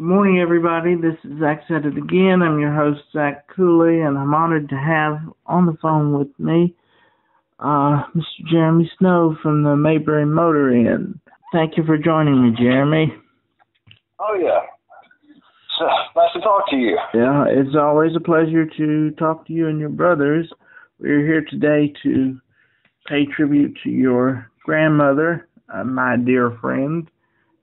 Good morning, everybody. This is Zach Said It Again. I'm your host, Zach Cooley, and I'm honored to have on the phone with me Mr. Jeremy Snow from the Mayberry Motor Inn. Thank you for joining me, Jeremy. Oh, yeah. So, nice to talk to you. Yeah, it's always a pleasure to talk to you and your brothers. We're here today to pay tribute to your grandmother, my dear friend,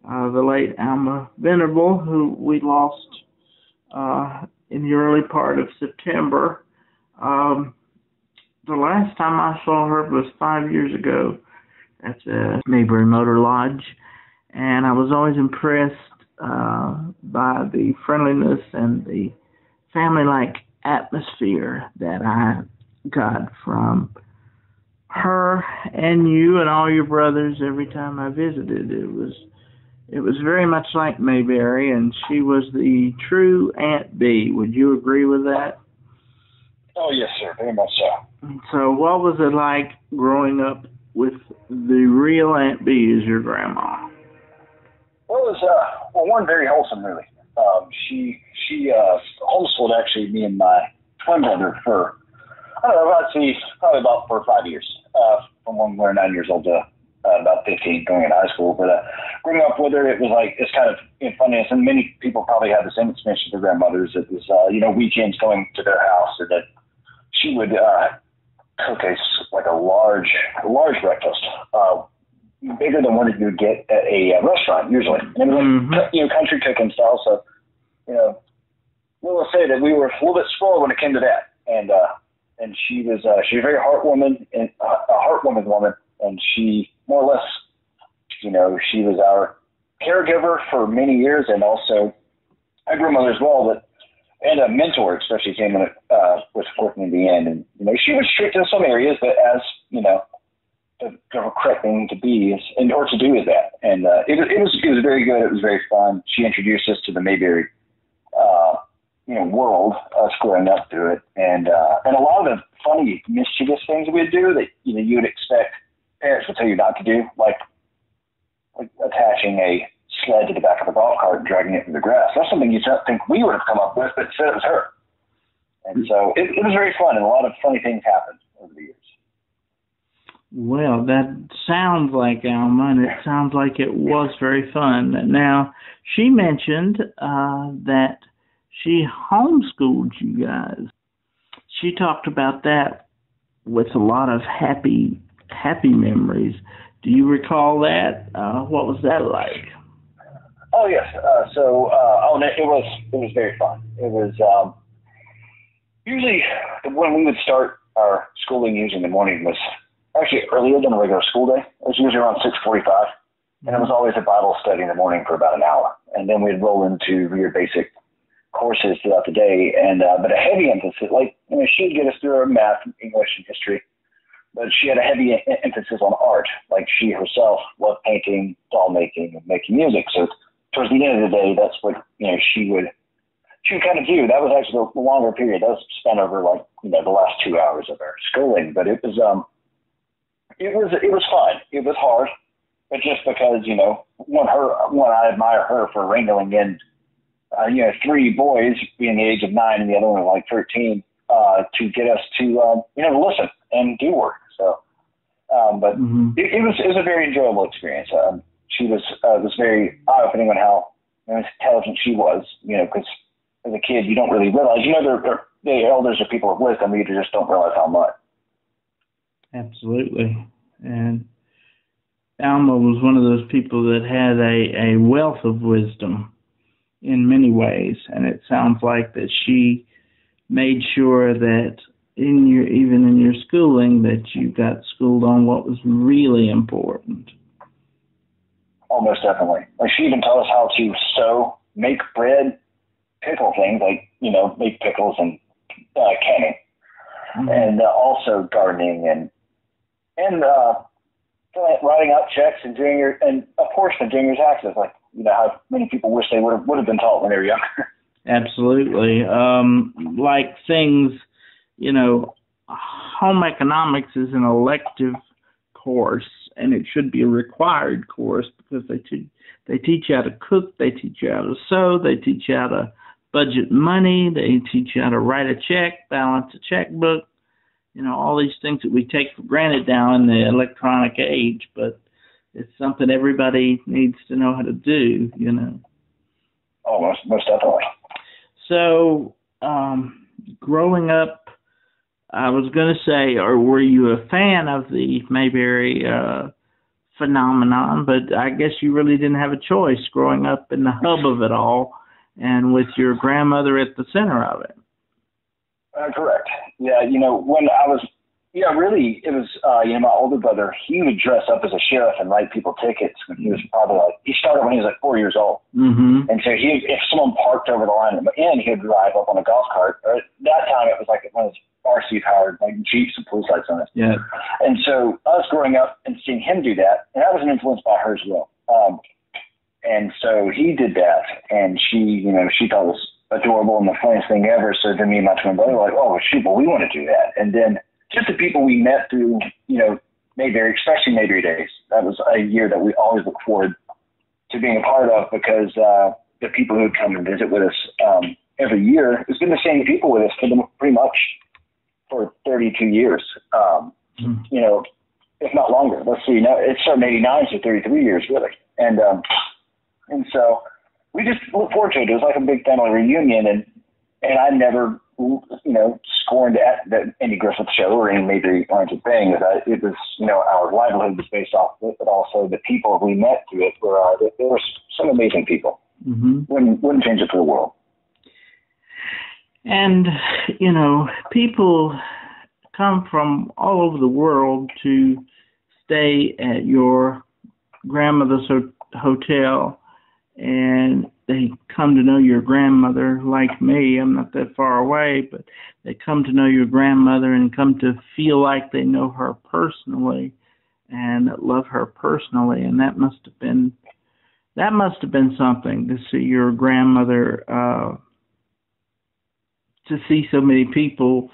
the late Alma Venable, who we lost in the early part of September. The last time I saw her was 5 years ago at the Mayberry Motor Lodge, and I was always impressed by the friendliness and the family-like atmosphere that I got from her and you and all your brothers every time I visited. It was very much like Mayberry, and she was the true Aunt Bea. Would you agree with that? Oh, yes, sir. Very much so. So what was it like growing up with the real Aunt Bea as your grandma? Well, it was, one, very wholesome, really. She homeschooled, actually, me and my twin brother for, I don't know, probably about 4 or 5 years, from when we were 9 years old to about 15, going into high school. But growing up with her, it was like, it's kind of funny, and many people probably had the same experience with their grandmothers. It was, weekends going to their house, and that she would cook a large breakfast, bigger than what you would get at a restaurant usually. And it was country cooking style. So, we'll say that we were a little bit spoiled when it came to that. And she was a very heartwarming woman, and she more or less, she was our caregiver for many years, and also a grandmother as well, and a mentor, especially came when it was working in the end. And she was strict in some areas, but as the correct thing to be or to do is that. And it was very good. It was very fun. She introduced us to the Mayberry world, us growing up through it, and a lot of the funny, mischievous things we'd do that you would expect parents would tell you not to do, like attaching a sled to the back of a golf cart and dragging it through the grass. That's something you don't think we would have come up with, but instead it was her. And so it was very fun, and a lot of funny things happened over the years. Well, that sounds like Alma, and it sounds like it was very fun. Now, she mentioned that she homeschooled you guys. She talked about that with a lot of happy memories. Do you recall that? What was that like? Oh, yes. It was very fun. It was usually when we would start our schooling usually in the morning was actually earlier than a regular school day. It was usually around 6:45, and it was always a Bible study in the morning for about an hour. And then we'd roll into your basic courses throughout the day, and but a heavy emphasis, she'd get us through our math, English, and history, but she had a heavy emphasis on art. Like she herself loved painting, doll making, and making music. So towards the end of the day, that's what she would kind of do. That was actually the longer period. That was spent over the last 2 hours of our schooling. But it was fun. It was hard, but just because one, I admire her for wrangling in 3 boys being the age of 9 and the other one was 13 to get us to listen and do work. So, but it was a very enjoyable experience. She was very eye-opening on how intelligent she was. Because as a kid you don't really realize. The elders are people of wisdom. You just don't realize how much. Absolutely. And Alma was one of those people that had a wealth of wisdom in many ways, and it sounds like that she made sure that even in your schooling that you got schooled on what was really important. Almost definitely. She even taught us how to sew, make bread, pickle things make pickles and canning, and also gardening and writing out checks and a portion of doing your taxes. How many people wish they would have been taught when they were younger. Absolutely. Like things, home economics is an elective course, and it should be a required course because They teach you how to cook. They teach you how to sew. They teach you how to budget money. They teach you how to write a check, balance a checkbook. You know, all these things that we take for granted now in the electronic age, but it's something everybody needs to know how to do, you know. Oh, most definitely. So, growing up, I was going to say, or were you a fan of the Mayberry phenomenon? But I guess you really didn't have a choice growing up in the hub of it all and with your grandmother at the center of it. Correct. Yeah, you know, when I was, really, it was, my older brother, he would dress up as a sheriff and write people tickets when he was probably he started when he was like 4 years old. Mm-hmm. And so if someone parked over the line at the end, he would drive up on a golf cart. Or at that time, it was like one of those RC powered, like Jeeps with police lights on it. Yeah. And so us growing up and seeing him do that, and I was influenced by her as well. And so he did that, and she thought it was adorable and the funniest thing ever. So then me and my twin brother were like, oh, shoot, well, we want to do that. And then just the people we met through, Mayberry, especially Mayberry Days, that was a year that we always look forward to being a part of because the people who would come and visit with us every year, it's been the same people with us for pretty much for 32 years, if not longer. Let's see, now it started in 89, so 33 years, really. And so we just look forward to it. It was like a big family reunion, and I never, scorned at the Andy Griffith show or any Mayberry oriented thing. It was, our livelihood was based off of it, but also the people we met through it there were some amazing people. Mm-hmm. Wouldn't change it for the world. And, people come from all over the world to stay at your grandmother's hotel, and they come to know your grandmother like me. I'm not that far away, but they come to know your grandmother and come to feel like they know her personally and love her personally. And that must have been something to see your grandmother, to see so many people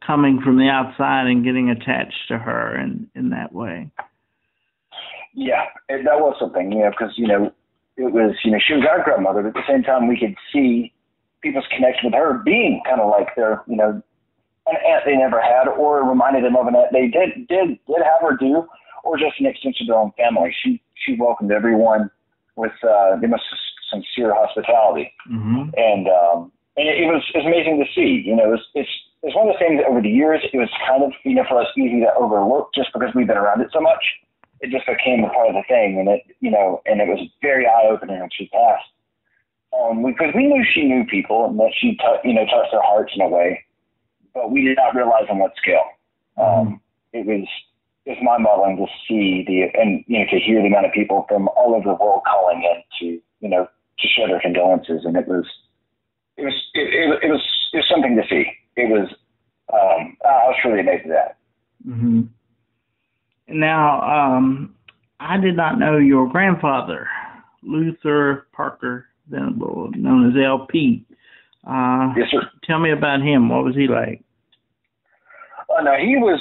coming from the outside and getting attached to her in that way. Yeah, that was something, because, it was, she was our grandmother, but at the same time we could see people's connection with her being kind of like their, an aunt they never had or reminded them of an aunt they did have or do, or just an extension of their own family. She welcomed everyone with the most sincere hospitality. Mm-hmm. And it was amazing to see. It's one of the things that over the years, it was kind of, for us easy to overlook just because we've been around it so much. It just became a part of the thing, and it was very eye-opening when she passed. Because we knew she knew people and that she touched their hearts in a way, but we did not realize on what scale. It was mind-boggling to see to hear the amount of people from all over the world calling in to share their condolences, and it was something to see. It was I was really amazed at that. Mm-hmm. Now, I did not know your grandfather, Luther Parker Venable, known as LP. Yes, sir. Tell me about him. What was he like? No, he was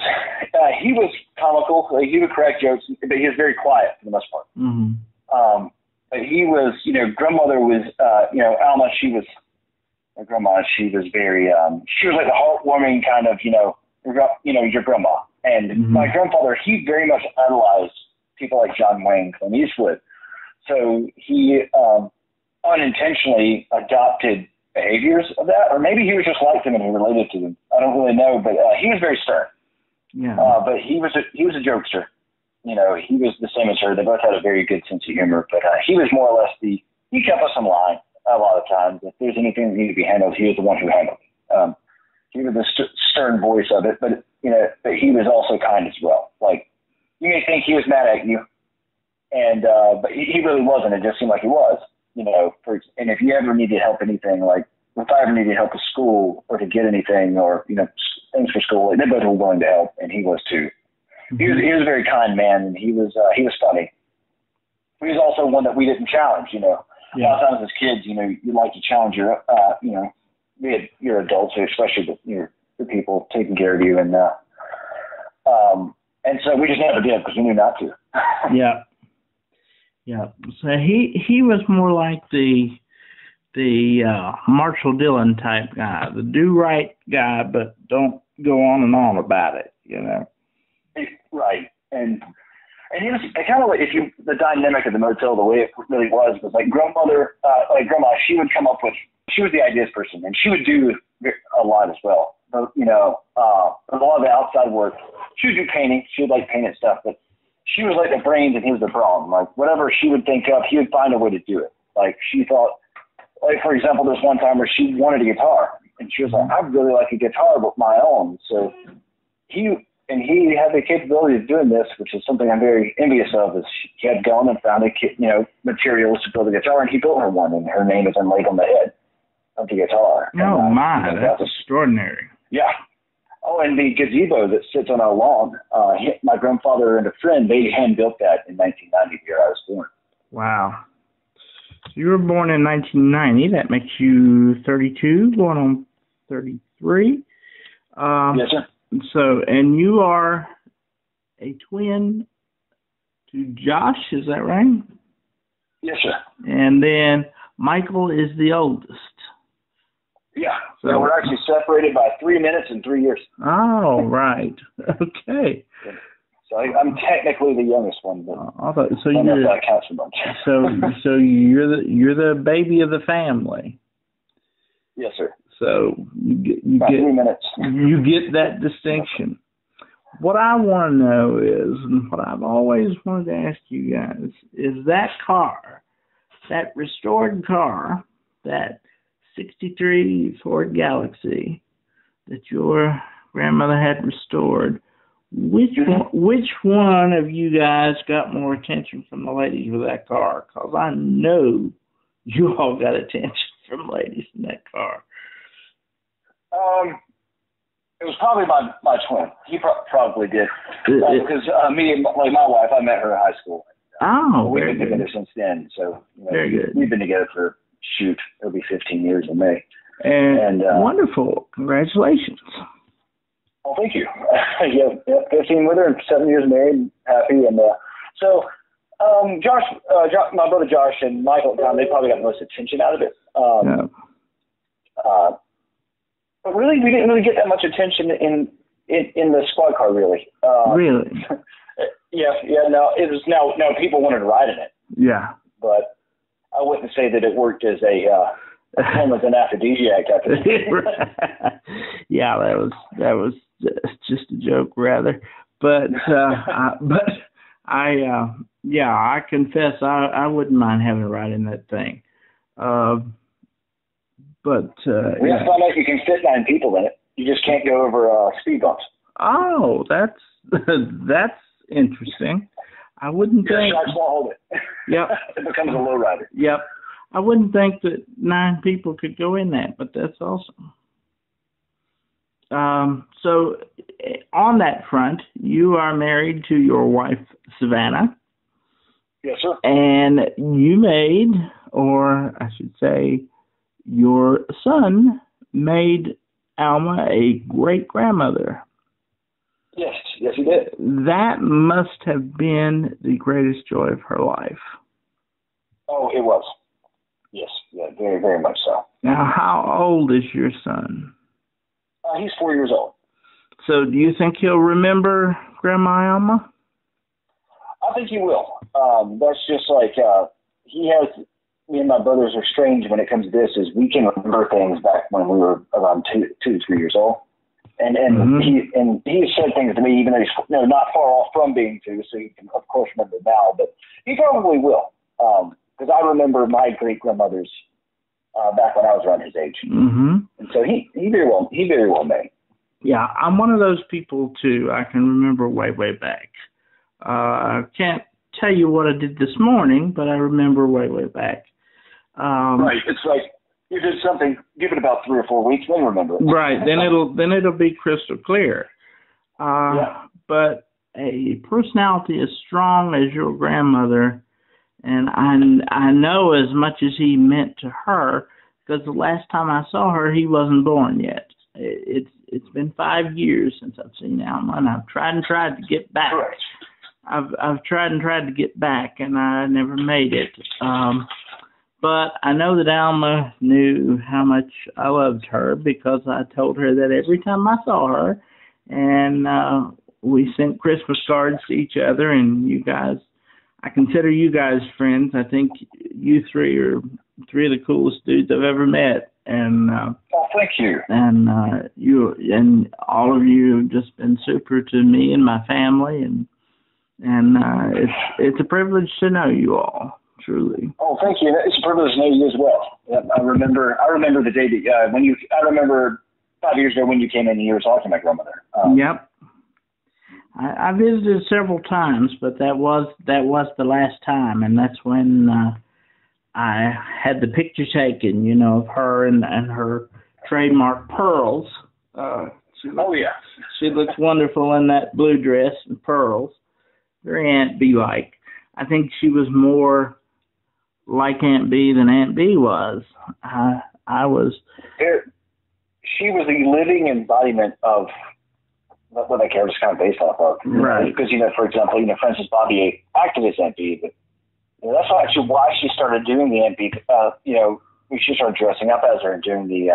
comical. He would crack jokes, but he was very quiet for the most part. Mm-hmm. But he was, grandmother was, Alma. My grandma. She was very, she was like a heartwarming kind of, your grandma. And mm-hmm. my grandfather, he very much idolized people like John Wayne, Clint Eastwood. So he unintentionally adopted behaviors of that, or maybe he was just like them and he related to them. I don't really know, but he was very stern. Yeah. But he was a jokester. He was the same as her. They both had a very good sense of humor, but he was more or less he kept us in line a lot of times. If there's anything that needed to be handled, he was the one who handled it. He was the stern voice of it, but but he was also kind as well. Like, you may think he was mad at you, and but he really wasn't. It just seemed like he was. And if you ever needed help anything, like if I ever needed help with school or to get anything or things for school, they both were willing to help, and he was too. Mm-hmm. He was a very kind man, and he was funny. He was also one that we didn't challenge. Yeah. A lot of times as kids, you like to challenge your adults, especially the people taking care of you, and so we just never did because we knew not to. Yeah. Yeah. So he was more like the Marshall Dillon type guy, the do right guy, but don't go on and on about it, you know. Right. And he was kind of like, the dynamic of the motel, the way it really was like grandmother, grandma, she would come up with, she was the ideas person, and she would do a lot as well. But, you know, a lot of the outside work, she would do painting. She would like painted stuff, but she was like the brains and he was the problem. Like whatever she would think of, he would find a way to do it. Like she thought, like for example, there's one time where she wanted a guitar, and she was like, "I'd really like a guitar of my own." So he had the capability of doing this, which is something I'm very envious of. Is he had gone and found materials to build a guitar, and he built her one, and her name is inlaid on the head of the guitar. Oh my, that's extraordinary. Yeah. Oh, and the gazebo that sits on our lawn, my grandfather and a friend, they hand built that in 1990, the year I was born. Wow. So you were born in 1990. That makes you 32, going on 33. Yes, sir. So, and you are a twin to Josh, is that right? Yes, sir. And then Michael is the oldest. Yeah. So we're actually separated by 3 minutes and 3 years. Oh, right. Okay. So I'm technically the youngest one, but I thought, so I don't know if that counts for much. so you're the baby of the family. Yes, sir. So you about get 3 minutes. You get that distinction. What I want to know is, and what I've always wanted to ask you guys, is that car, that restored car, that 63 Ford Galaxy that your grandmother had restored, which one of you guys got more attention from the ladies with that car? Because I know you all got attention from ladies in that car. It was probably my twin. He probably did. Because me and my wife, I met her in high school. We've been together since then. So very good. We've been together for, it'll be 15 years in May. And wonderful. Congratulations. Well, thank you. Yeah, 15 with her and 7 years married, happy. And Josh, my brother Josh and Michael, they probably got the most attention out of it. But really, we didn't really get that much attention in the squad car, really. Really? Yeah. No, it was now people wanted to ride in it. Yeah. But I wouldn't say that it worked as a form of an aphrodisiac. Yeah, that was just a joke, rather. But I confess I wouldn't mind having a ride in that thing. But we have found out you can fit 9 people in it. You just can't go over speed bumps. Oh, that's interesting. I wouldn't think. Sharks won't hold it. Yep. It becomes a low rider. Yep. I wouldn't think that 9 people could go in that, but that's awesome. So on that front, you are married to your wife, Savannah. Yes, sir. And you made, or I should say, your son made Alma a great-grandmother. Yes, he did. That must have been the greatest joy of her life. Oh, it was. Yes, yeah, very, very much so. Now, how old is your son? He's 4 years old. So do you think he'll remember Grandma Alma? I think he will. That's just like me and my brothers are strange when it comes to this, is we can remember things back when we were around 2 to 3 years old. And he said things to me, even though he's not far off from being 2, so he can, of course, remember now. But he probably will, because I remember my great-grandmothers back when I was around his age. Mm-hmm. And so he very well may. Yeah, I'm one of those people, too. I can remember way, way back. I can't tell you what I did this morning, but I remember way, way back. Right. It's like you did something, give it about 3 or 4 weeks, then remember it. Right. Then it'll be crystal clear. Yeah. But a personality as strong as your grandmother, and I know as much as he meant to her, because the last time I saw her, he wasn't born yet. It's been 5 years since I've seen Alma, and I've tried to get back. Correct. I've tried to get back, and I never made it. But I know that Alma knew how much I loved her because I told her that every time I saw her, and we sent Christmas cards to each other. And you guys, I consider you guys friends. I think you three are three of the coolest dudes I've ever met. And oh, thank you. And you and all of you have just been super to me and my family, and it's a privilege to know you all. Truly. Oh, thank you. It's a privilege to know you as well. I remember the day that I remember 5 years ago when you came in and you were talking to my grandmother. Yep. I visited several times, but that was the last time, and that's when I had the picture taken, you know, of her and her trademark pearls. She looks wonderful in that blue dress and pearls. Very Aunt Bea like. I think she was more like Aunt Bea than Aunt Bea was. I was. She was a living embodiment of what I care was kind of based off of. Right. Because, for example, Frances Bobbier acted as Aunt Bea, but that's actually why she started doing the Aunt Bea. She started dressing up as her and doing the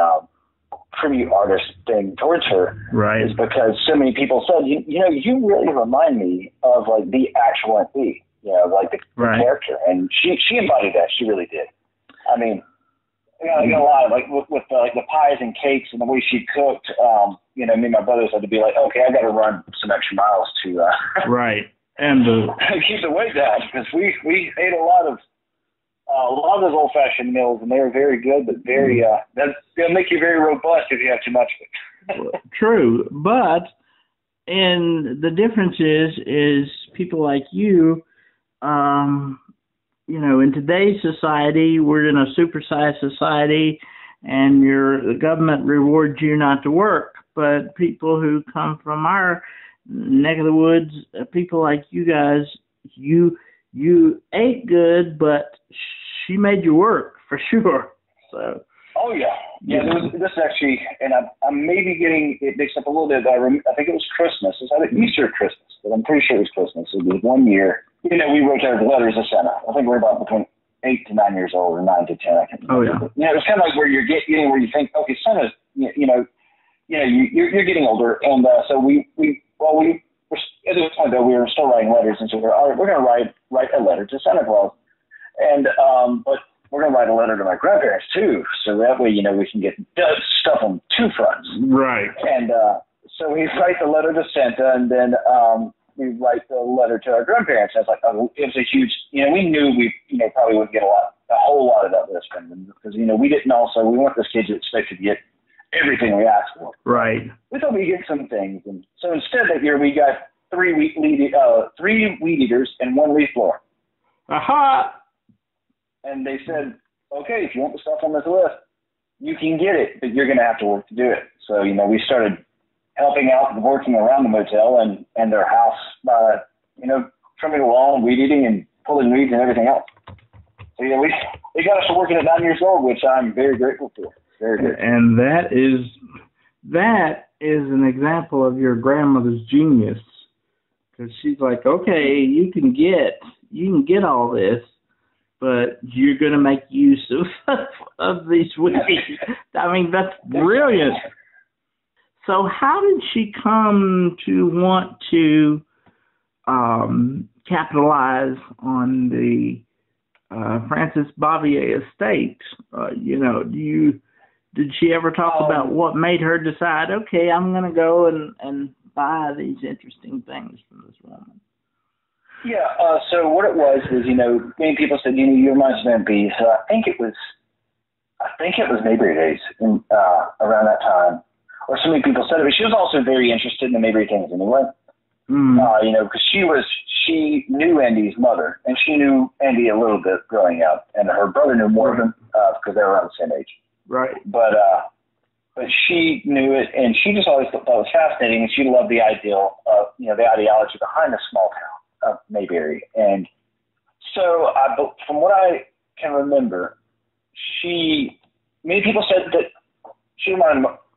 tribute artist thing towards her. Right. Is because so many people said, you really remind me of like the actual Aunt Bea. Like the character, and she embodied that. She really did. I mean, a lot of like with the pies and cakes and the way she cooked. Me and my brothers had to be like, okay, I got to run some extra miles to right and keep the weight down because we ate a lot of those old fashioned meals, and they were very good, but very they'll make you very robust if you have too much of it. True, but and the difference is people like you. In today's society, we're in a supersized society, and the government rewards you not to work. But people who come from our neck of the woods, people like you guys, you ate good, but she made you work for sure. So. Oh yeah. This actually, and I'm maybe getting it mixed up a little bit. I think it was Christmas. It was either Easter or Christmas, but I'm pretty sure it was Christmas. It was 1 year. We wrote our letters to Santa. I think we're about between 8 to 9 years old, or 9 to 10. I can't remember. Oh yeah. It was kind of like where you're getting where you think, okay, Santa's, you're getting older, and so we at this point though we were still writing letters, and so we're all right. We're going to write a letter to Santa Claus, and but we're going to write a letter to my grandparents too, so that way we can get stuff on two fronts. Right. And so we write the letter to Santa, and then we write the letter to our grandparents. And it's like it was a huge. We knew we probably wouldn't get a whole lot of that list from them because we didn't also we weren't those kids that expected to get everything we asked for. Right. We thought we'd get some things, and so instead that year we got three weed eaters and 1 leaf blower. Aha! And they said, okay, if you want the stuff on this list, you can get it, but you're going to have to work to do it. So we started helping out and working around the motel and their house by trimming the lawn, weed eating, and pulling weeds and everything else. So they got us to working at 9 years old, which I'm very grateful for. Very good. And that is an example of your grandmother's genius, because she's like, okay, you can get all this, but you're going to make use of these weeds. I mean, that's brilliant. So how did she come to want to capitalize on the Frances Bobbier estate? Did she ever talk about what made her decide, okay, I'm going to go and buy these interesting things from this woman? Yeah, so what it was many people said, you remind me of Aunt Bea. So I think it was Mayberry days around that time. Or so many people said it, but she was also very interested in the Mayberry things anyway. Because she knew Andy's mother, and she knew Andy a little bit growing up, and her brother knew more of him because they were around the same age. Right. But she knew it, and she just always thought it was fascinating, and she loved the ideal of the ideology behind the small town of Mayberry. And so, from what I can remember, many people said that she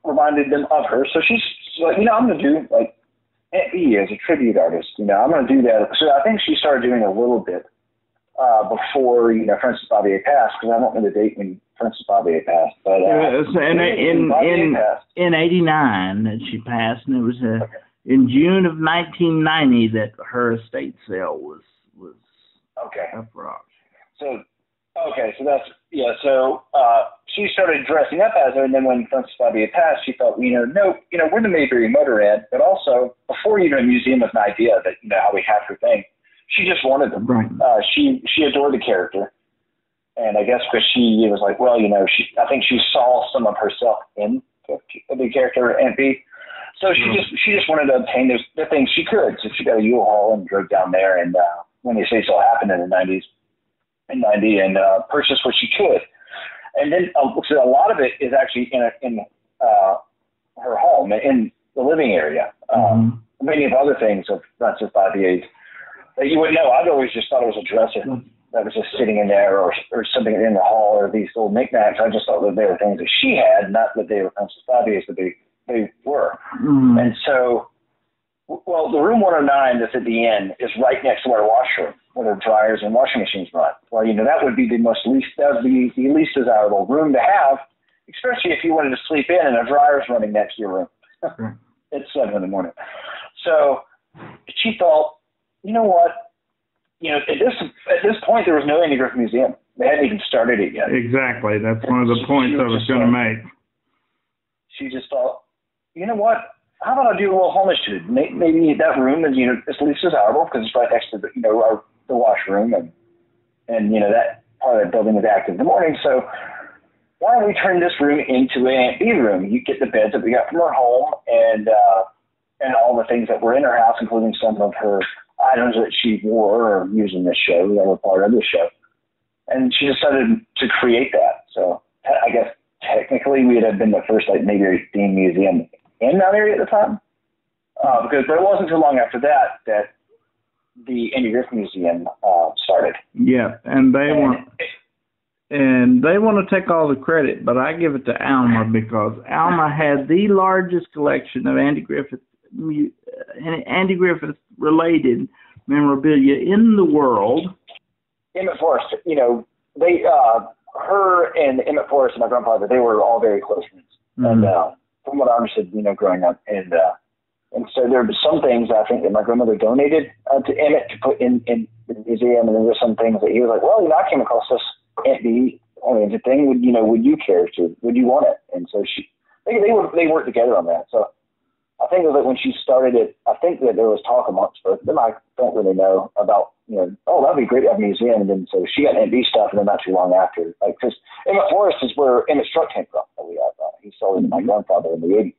reminded them of her. So she's like, I'm going to do Aunt Bea as a tribute artist. I'm going to do that. So I think she started doing a little bit before, Frances Bobbier passed, because I don't know the date when Frances Bobbier passed. But so in '89 that she passed, and it was in June of 1990 that her estate sale was up for auction. So that's, so she started dressing up as her, and then when Frances Bobbier passed, she thought, we're the Mayberry Motor Inn, but also, before a museum was an idea that, how we have her thing, she just wanted them. Right. She adored the character, and I guess because she was like, well, I think she saw some of herself in the character Aunt Bea, so she just wanted to obtain the things she could, so she got a U-Haul and drove down there, and when the estate sale happened in the 90s, and purchased what she could. And then so a lot of it is actually in her home, in the living area. Many of other things of Frances Bobbier that you wouldn't know. I'd always just thought it was a dresser that was just sitting in there, or something in the hall, or these little knickknacks. I just thought that they were things that she had, not that they were Frances Bobbier's, that they were. And so, well, the room 109 that's at the end is right next to our washroom, where the dryers and washing machines run. Well, that would be the least desirable room to have, especially if you wanted to sleep in and a dryer's running next to your room. It's 7 in the morning. So she thought, you know what? At this point, there was no Andy Griffith Museum. They hadn't even started it yet. Exactly. That's one of the points I was going to make. She just thought, you know what? How about I do a little homage to it? Maybe that room is, it's least desirable because it's right next to the washroom, and that part of the building is active in the morning. So why don't we turn this room into an Aunt Bea room? You get the beds that we got from her home, and all the things that were in her house, including some of her items that she wore or used in this show that were part of the show. And she decided to create that. So I guess technically we'd have been the first Mayberry themed museum in that area at the time, but it wasn't too long after that the Andy Griffith Museum started. Yeah, and they want to take all the credit, but I give it to Alma, because Alma had the largest collection of Andy Griffith related memorabilia in the world. Emmett Forrest, they her and Emmett Forrest and my grandfather, they were all very close friends, and from what I understood, growing up, and so there were some things I think that my grandmother donated to Emmett to put in the museum, and there were some things that he was like, well, I came across this Aunt Bea oriented thing. Would you care to? Would you want it? And so they worked together on that. So I think that when she started it, I think that there was talk amongst both of them. I don't really know about, that'd be great to have a museum. And then so she got Aunt Bea stuff, and then not too long after, because Emmett Forrest is where Emmett's truck came from. That we have. He sold it to my grandfather in the 80s.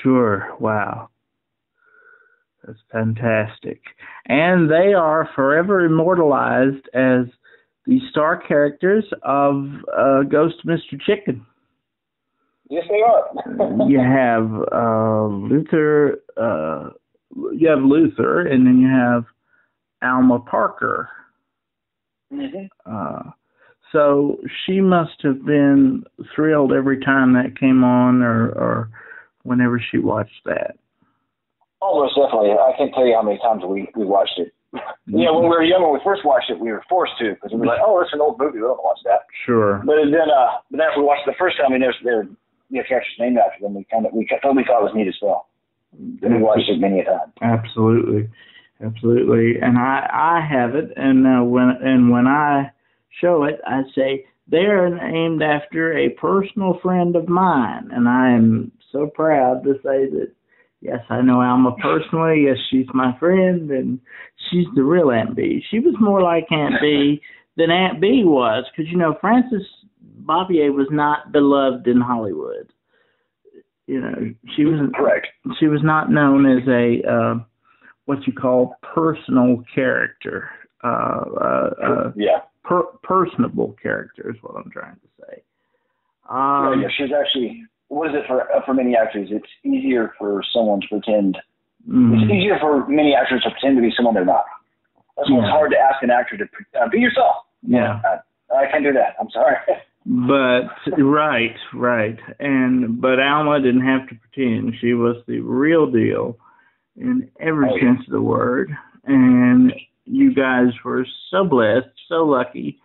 Sure. Wow. That's fantastic. And they are forever immortalized as the star characters of Ghost Mr. Chicken. Yes, they are. You have Luther. You have Luther, and then you have Alma Parker. So she must have been thrilled every time that came on, or whenever she watched that. Oh, most definitely. I can't tell you how many times we watched it. When we were young, when we first watched it, we were forced to, because we were like, oh, it's an old movie, we don't watch that. Sure. But then after we watched it the first time, the characters named after them, we totally thought it was neat as well. And we watched it many a time. Absolutely. And I have it, and when I show it, I say, they're named after a personal friend of mine, and I am so proud to say that, yes, I know Alma personally. Yes, she's my friend, and she's the real Aunt Bea. She was more like Aunt Bea than Aunt Bea was, because, Frances Bobbier was not beloved in Hollywood. She was correct. She was not known as a what you call personal character. Personable character is what I'm trying to say. She's actually. What is it for many actors? It's easier for someone to pretend. It's easier for many actors to pretend to be someone they're not. That's why it's hard to ask an actor to be yourself. Yeah, I can't do that. I'm sorry. But right, but Alma didn't have to pretend. She was the real deal, in every sense of the word. And you guys were so blessed, so lucky,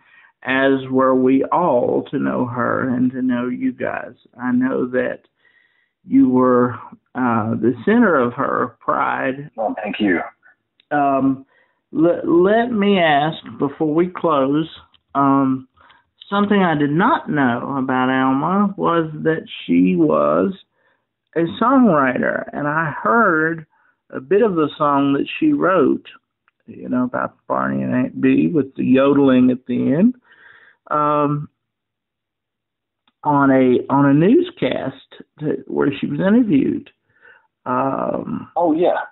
as were we all, to know her and to know you guys. I know that you were the center of her pride. Well, thank you. Let me ask, before we close, something I did not know about Alma was that she was a songwriter, and I heard a bit of the song that she wrote, about Barney and Aunt Bea with the yodeling at the end, on a newscast where she was interviewed. Oh yeah.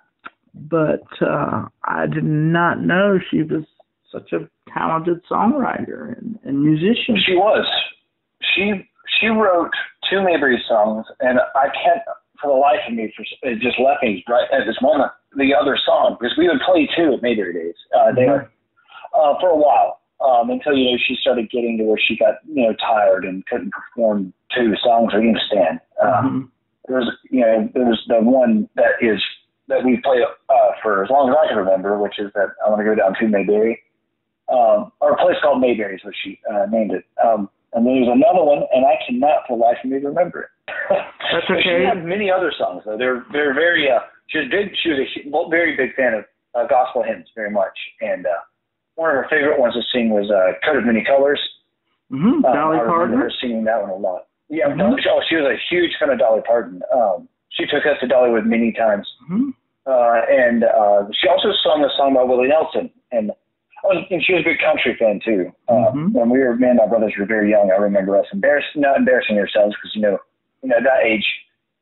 But I did not know she was such a talented songwriter and musician. She was. She wrote 2 Mayberry songs, and I can't, for the life of me, it just left me right at this moment, the other song, because we would play 2 at Mayberry Days there for a while, until, she started getting to where she got, tired and couldn't perform 2 songs or even stand. There was the one that we play for as long as I can remember, which is that I Want to Go Down to Mayberry, or a place called Mayberry is what she named it. And then there's another one, and I cannot for the life of me remember it. That's okay. She had many other songs, though. They're very. She was a very big fan of gospel hymns, very much. And one of her favorite ones to sing was "Coat of Many Colors." Dolly I Parton. remember her singing that one a lot. Yeah, she was a huge fan of Dolly Parton. She took us to Dollywood many times. And she also sung a song by Willie Nelson, and she was a big country fan too. When me and my brothers were very young, I remember us not embarrassing ourselves because at that age,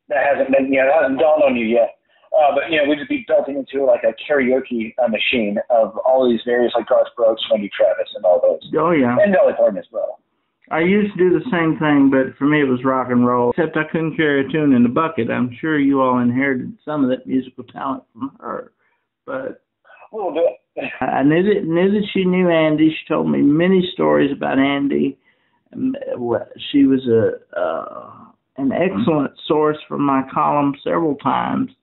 that hasn't been, it hasn't dawned on you yet. But we'd just be belting into like a karaoke machine of all these various like Garth Brooks, Wendy Travis, and all those. Oh yeah, and Dolly Parton as well. I used to do the same thing, but for me it was rock and roll. Except I couldn't carry a tune in the bucket. I'm sure you all inherited some of that musical talent from her, but a little bit. I knew that she knew Andy. She told me many stories about Andy. She was an excellent source for my column several times.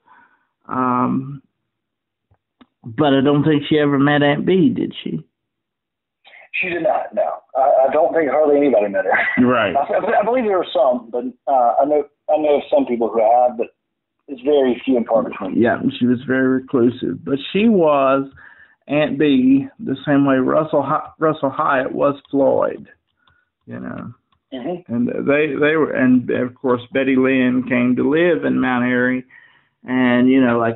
But I don't think she ever met Aunt Bea, did she? She did not, no. I don't think hardly anybody met her. Right. I believe there were some, but I know of some people who have, but it's very few and far between. Yeah, she was very reclusive. But she was Aunt Bea the same way Russell Hyatt was Floyd, And they were, and of course Betty Lynn came to live in Mount Airy, and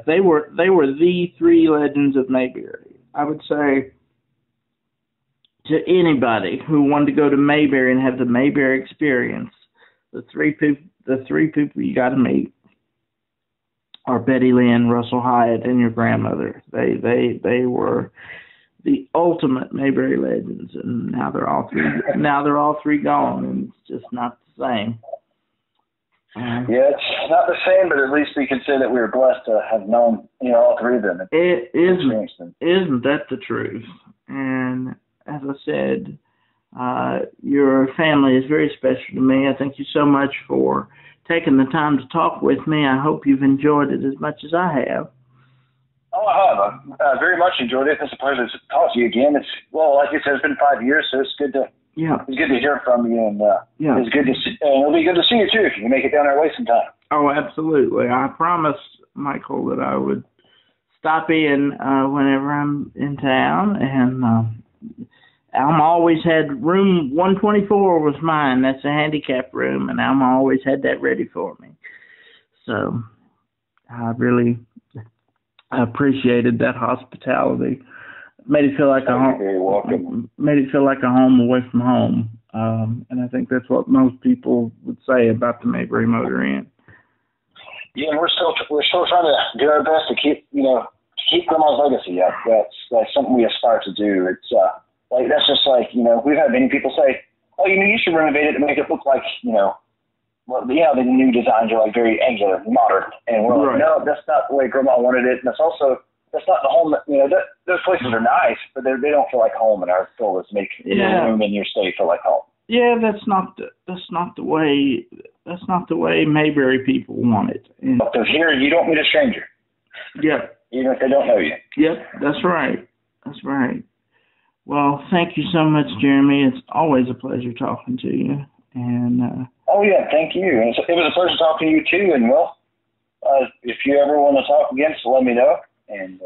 they were the 3 legends of Mayberry. I would say to anybody who wanted to go to Mayberry and have the Mayberry experience, the three people you got to meet are Betty Lynn, Russell Hyatt, and your grandmother. They were the ultimate Mayberry legends, and now they're all 3 gone, and it's just not the same. Yeah, it's not the same, but at least we can say that we were blessed to have known all 3 of them. Isn't that the truth? And as I said, your family is very special to me. I thank you so much for taking the time to talk with me. I hope you've enjoyed it as much as I have. Oh, I have. I very much enjoyed it. It's a pleasure to talk to you again. Like you said, it's been 5 years, so it's good to it's good to hear from you, and it's good to see, and it'll be good to see you too if you can make it down our way sometime. Oh, absolutely. I promised Michael that I would stop in whenever I'm in town, and Alma always had room 124 was mine. That's a handicap room, and Alma always had that ready for me. So I really appreciated that hospitality. Made it feel like a home. You're very welcome. Made it feel like a home away from home, and I think that's what most people would say about the Mayberry Motor Inn. Yeah, and we're still trying to do our best to keep Grandma's legacy up. That's something we aspire to do. It's that's just we've had many people say, oh, you should renovate it to make it look like the new designs are very angular, modern, and we're like, no, that's not the way Grandma wanted it, and that's not the home that those places are nice, but they don't feel like home, and our goal is to make your room and your stay feel like home. Yeah, that's not the way Mayberry people want it. Because here you don't meet a stranger. Yep. Even if they don't know you. Yep, that's right. That's right. Well, thank you so much, Jeremy. It's always a pleasure talking to you. And oh, yeah, thank you. And it was a pleasure talking to you, too. And, well, if you ever want to talk again, so let me know. And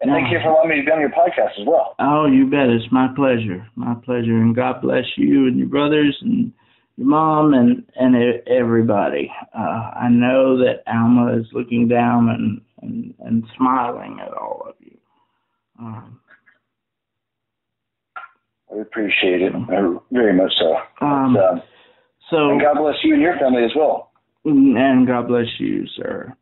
thank you for allowing me to be on your podcast as well. Oh, you bet. It's my pleasure. My pleasure. And God bless you and your brothers and your mom and everybody. I know that Alma is looking down and smiling at all of you. I appreciate it. Very much so. So. And God bless you and your family as well. And God bless you, sir.